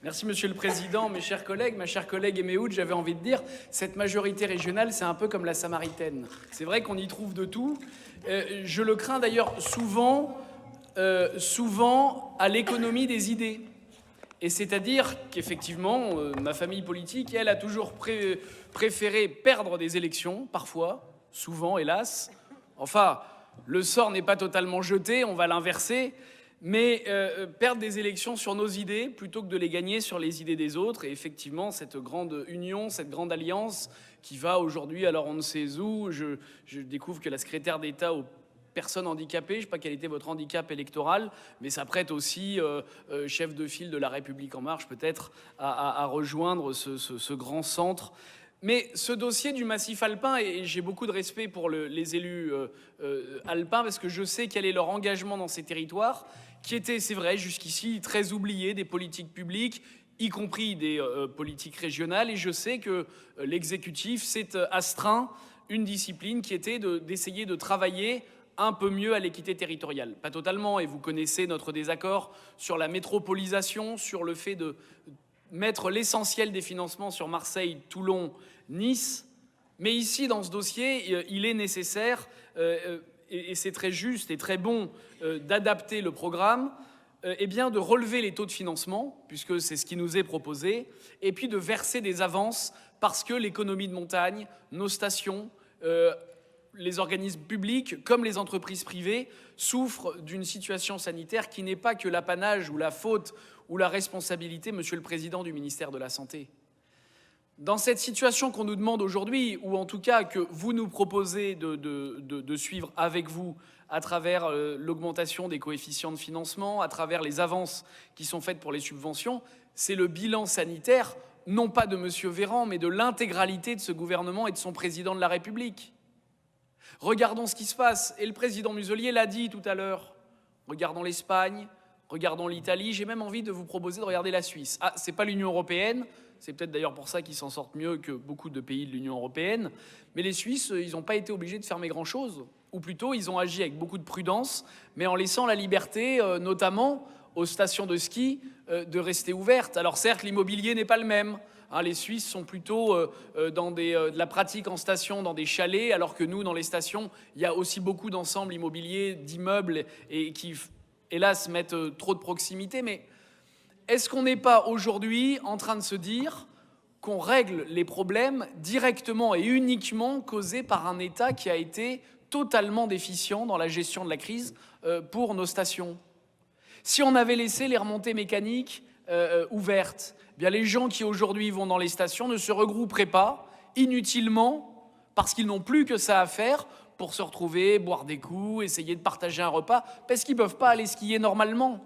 Merci Monsieur le Président, mes chers collègues, ma chère collègue Éméoud, j'avais envie de dire, cette majorité régionale, c'est un peu comme la Samaritaine. C'est vrai qu'on y trouve de tout. Je le crains d'ailleurs souvent à l'économie des idées. Et c'est-à-dire qu'effectivement, ma famille politique, elle, a toujours préféré perdre des élections, parfois, souvent, hélas. Enfin, le sort n'est pas totalement jeté, on va l'inverser. Mais perdre des élections sur nos idées plutôt que de les gagner sur les idées des autres. Et effectivement, cette grande union, cette grande alliance qui va aujourd'hui, alors on ne sait où, je découvre que la secrétaire d'État aux personnes handicapées, je ne sais pas quel était votre handicap électoral, mais ça prête aussi, chef de file de La République En Marche, peut-être, à rejoindre ce grand centre. Mais ce dossier du massif alpin, et j'ai beaucoup de respect pour les élus alpins, parce que je sais quel est leur engagement dans ces territoires, qui étaient, c'est vrai, jusqu'ici très oubliés des politiques publiques, y compris des politiques régionales. Et je sais que l'exécutif s'est astreint une discipline qui était d'essayer de travailler un peu mieux à l'équité territoriale. Pas totalement, et vous connaissez notre désaccord sur la métropolisation, sur le fait de mettre l'essentiel des financements sur Marseille, Toulon, Nice. Mais ici, dans ce dossier, il est nécessaire, et c'est très juste et très bon, d'adapter le programme, et bien de relever les taux de financement, puisque c'est ce qui nous est proposé, et puis de verser des avances, parce que l'économie de montagne, nos stations, les organismes publics comme les entreprises privées souffrent d'une situation sanitaire qui n'est pas que l'apanage ou la faute ou la responsabilité, Monsieur le Président, du ministère de la Santé. Dans cette situation qu'on nous demande aujourd'hui, ou en tout cas que vous nous proposez de suivre avec vous à travers l'augmentation des coefficients de financement, à travers les avances qui sont faites pour les subventions, c'est le bilan sanitaire, non pas de Monsieur Véran, mais de l'intégralité de ce gouvernement et de son président de la République. Regardons ce qui se passe, et le président Muselier l'a dit tout à l'heure. Regardons l'Espagne, regardons l'Italie, j'ai même envie de vous proposer de regarder la Suisse. Ah, c'est pas l'Union européenne, c'est peut-être d'ailleurs pour ça qu'ils s'en sortent mieux que beaucoup de pays de l'Union européenne, mais les Suisses, ils n'ont pas été obligés de fermer grand-chose, ou plutôt ils ont agi avec beaucoup de prudence, mais en laissant la liberté, notamment aux stations de ski, de rester ouvertes. Alors certes, l'immobilier n'est pas le même. Les Suisses sont plutôt dans de la pratique en station, dans des chalets, alors que nous, dans les stations, il y a aussi beaucoup d'ensembles immobiliers, d'immeubles, et qui, hélas, mettent trop de proximité. Mais est-ce qu'on n'est pas aujourd'hui en train de se dire qu'on règle les problèmes directement et uniquement causés par un État qui a été totalement déficient dans la gestion de la crise pour nos stations? Si on avait laissé les remontées mécaniques ouvertes, eh bien les gens qui aujourd'hui vont dans les stations ne se regrouperaient pas inutilement parce qu'ils n'ont plus que ça à faire pour se retrouver, boire des coups, essayer de partager un repas, parce qu'ils ne peuvent pas aller skier normalement.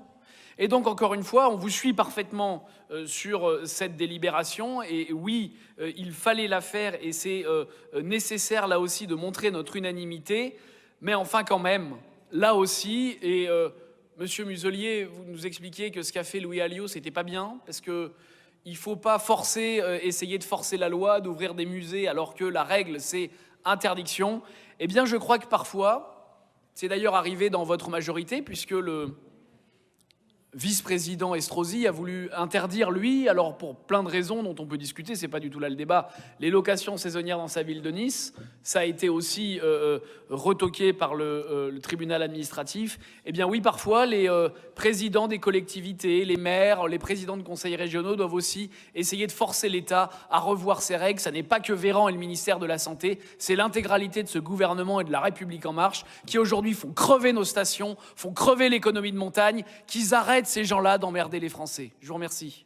Et donc, encore une fois, on vous suit parfaitement sur cette délibération. Et oui, il fallait la faire et c'est nécessaire, là aussi, de montrer notre unanimité. Mais enfin, quand même, là aussi, et Monsieur Muselier, vous nous expliquiez que ce qu'a fait Louis Alliot, c'était pas bien, parce qu'il ne faut pas forcer, essayer de forcer la loi, d'ouvrir des musées, alors que la règle, c'est interdiction. Eh bien, je crois que parfois, c'est d'ailleurs arrivé dans votre majorité, puisque le vice-président Estrosi a voulu interdire, lui, alors pour plein de raisons dont on peut discuter, c'est pas du tout là le débat, les locations saisonnières dans sa ville de Nice. Ça a été aussi retoqué par le tribunal administratif. Eh bien oui, parfois, les présidents des collectivités, les maires, les présidents de conseils régionaux doivent aussi essayer de forcer l'État à revoir ses règles. Ça n'est pas que Véran et le ministère de la Santé, c'est l'intégralité de ce gouvernement et de la République En Marche qui aujourd'hui font crever nos stations, font crever l'économie de montagne, qu'ils arrêtent ces gens-là d'emmerder les Français. Je vous remercie.